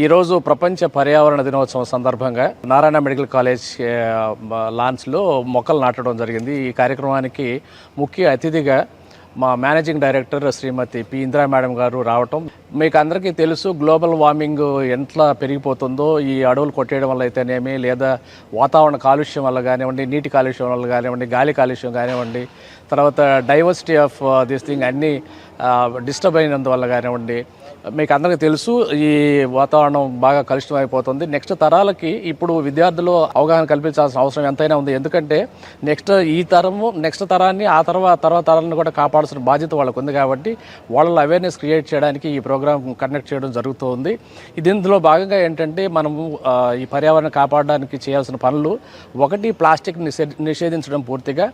ఈరోజు ప్రపంచ పర్యావరణ దినోత్సవం సందర్భంగా నారాయణ మెడికల్ కాలేజ్ లాన్స్లో మొక్కలు నాటడం జరిగింది. ఈ కార్యక్రమానికి ముఖ్య అతిథిగా మా మేనేజింగ్ డైరెక్టర్ శ్రీమతి పి ఇందిరా మేడం గారు రావటం. మీకు అందరికీ తెలుసు, గ్లోబల్ వార్మింగ్ ఎంత పెరిగిపోతుందో. ఈ అడవులు కొట్టేయడం వల్ల అయితేనేమి, లేదా వాతావరణ కాలుష్యం వల్ల కానివ్వండి, నీటి కాలుష్యం వల్ల కానివ్వండి, గాలి కాలుష్యం కానివ్వండి, తర్వాత డైవర్సిటీ ఆఫ్ దిస్ థింగ్ అన్నీ డిస్టర్బ్ అయినందువల్ల కానివ్వండి, మీకు అందరికీ తెలుసు ఈ వాతావరణం బాగా కలుషితం అయిపోతుంది. నెక్స్ట్ తరాలకి ఇప్పుడు విద్యార్థులు అవగాహన కల్పించాల్సిన అవసరం ఎంతైనా ఉంది. ఎందుకంటే నెక్స్ట్ తరాన్ని ఆ తర్వాత తరాన్ని కూడా కాపాడాల్సిన బాధ్యత వాళ్ళకు ఉంది. కాబట్టి వాళ్ళ అవేర్నెస్ క్రియేట్ చేయడానికి ఈ ప్రోగ్రామ్ కండక్ట్ చేయడం జరుగుతుంది. ఇందులో భాగంగా ఏంటంటే మనము ఈ పర్యావరణం కాపాడడానికి చేయాల్సిన పనులు, ఒకటి ప్లాస్టిక్ నిషేధించడం పూర్తిగా.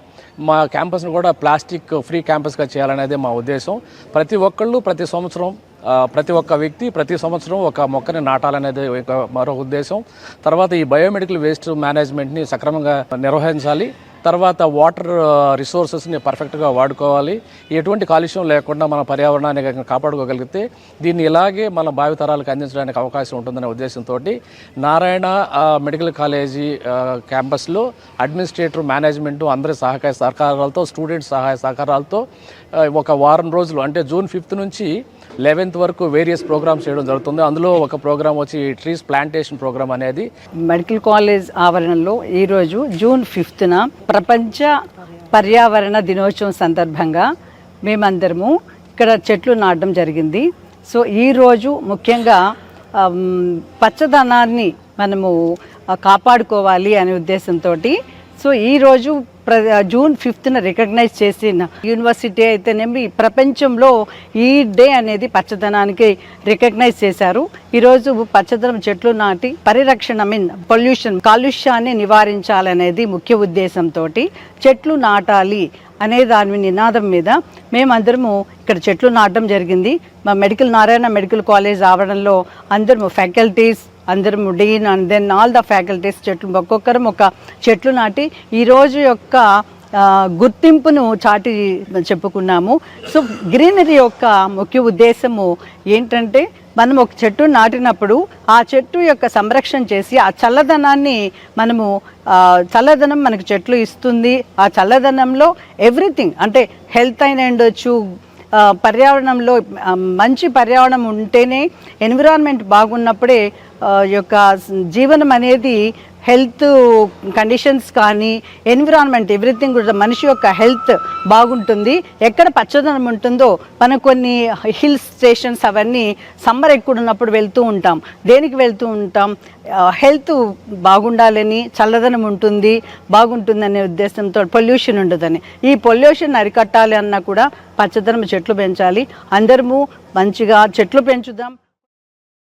మా క్యాంపస్ను కూడా ప్లాస్టిక్ ఫ్రీ క్యాంపస్గా చేయాలనేది మా ఉద్దేశం. ప్రతి ఒక్కళ్ళు ప్రతి ఒక్క వ్యక్తి ప్రతి సంవత్సరం ఒక మొక్కని నాటాలనేది మరో ఉద్దేశం. తర్వాత ఈ బయోమెడికల్ వేస్ట్ మేనేజ్మెంట్ని సక్రమంగా నిర్వహించాలి. తర్వాత వాటర్ రిసోర్సెస్ని పర్ఫెక్ట్గా వాడుకోవాలి. ఎటువంటి కాలుష్యం లేకుండా మన పర్యావరణాన్ని కాపాడుకోగలిగితే దీన్ని ఇలాగే మన భావితరాలకు అందించడానికి అవకాశం ఉంటుందనే ఉద్దేశంతో నారాయణ మెడికల్ కాలేజీ క్యాంపస్లో అడ్మినిస్ట్రేటర్, మేనేజ్మెంట్ అందరి సహకార సహకారాలతో, స్టూడెంట్స్ సహాయ సహకారాలతో ఒక వారం రోజులు, అంటే జూన్ 5th నుంచి 11th వరకు వేరియస్ ప్రోగ్రామ్స్ చేయడం జరుగుతుంది. అందులో ఒక ప్రోగ్రామ్ వచ్చి ట్రీస్ ప్లాంటేషన్ ప్రోగ్రామ్ అనేది మెడికల్ కాలేజ్ ఆవరణలో ఈరోజు జూన్ 5th ప్రపంచ పర్యావరణ దినోత్సవం సందర్భంగా మేమందరము ఇక్కడ చెట్లు నాటడం జరిగింది. సో ఈరోజు ముఖ్యంగా పచ్చదనాన్ని మనము కాపాడుకోవాలి అనే ఉద్దేశంతో సో ఈరోజు జూన్ 5th రికగ్నైజ్ చేసిన యూనివర్సిటీ అయితేనేమి ప్రపంచంలో ఈ డే అనేది పచ్చదనానికి రికగ్నైజ్ చేశారు. ఈరోజు పచ్చదనం చెట్లు నాటి పరిరక్షణ కాలుష్యాన్ని నివారించాలనేది ముఖ్య ఉద్దేశంతో చెట్లు నాటాలి అనే దాని నినాదం మీద మేమందరము ఇక్కడ చెట్లు నాటడం జరిగింది. మా నారాయణ మెడికల్ కాలేజ్ ఆవరణలో అందరము ఫ్యాకల్టీస్, అందరము dean and then all the faculties ఒక్కొక్కరం ఒక చెట్లు నాటి ఈరోజు యొక్క గుర్తింపును చాటి చెప్పుకున్నాము. సో గ్రీనరీ యొక్క ముఖ్య ఉద్దేశము ఏంటంటే, మనం ఒక చెట్టు నాటినప్పుడు ఆ చెట్టు యొక్క సంరక్షణ చేసి ఆ చల్లదనాన్ని చల్లదనం మనకు చెట్లు ఇస్తుంది. ఆ చల్లదనంలో ఎవ్రీథింగ్, అంటే హెల్త్ అయినా ఉండొచ్చు, పర్యావరణంలో మంచి పర్యావరణం ఉంటేనే, ఎన్విరాన్మెంట్ బాగున్నప్పుడే యొక్క జీవనం అనేది, హెల్త్ కండిషన్స్ కానీ ఎన్విరాన్మెంట్ ఎవ్రీథింగ్ కూడా మనిషి యొక్క హెల్త్ బాగుంటుంది. ఎక్కడ పచ్చదనం ఉంటుందో, మనం కొన్ని హిల్ స్టేషన్స్ అవన్నీ సమ్మర్ ఎక్కువ ఉన్నప్పుడు వెళ్తూ ఉంటాం. దేనికి వెళ్తూ ఉంటాం? హెల్త్ బాగుండాలని, చల్లదనం బాగుంటుందనే ఉద్దేశంతో, పొల్యూషన్ ఉండదని. ఈ పొల్యూషన్ అరికట్టాలి అన్నా కూడా పచ్చదనం చెట్లు పెంచాలి. అందరము మంచిగా చెట్లు పెంచుదాం.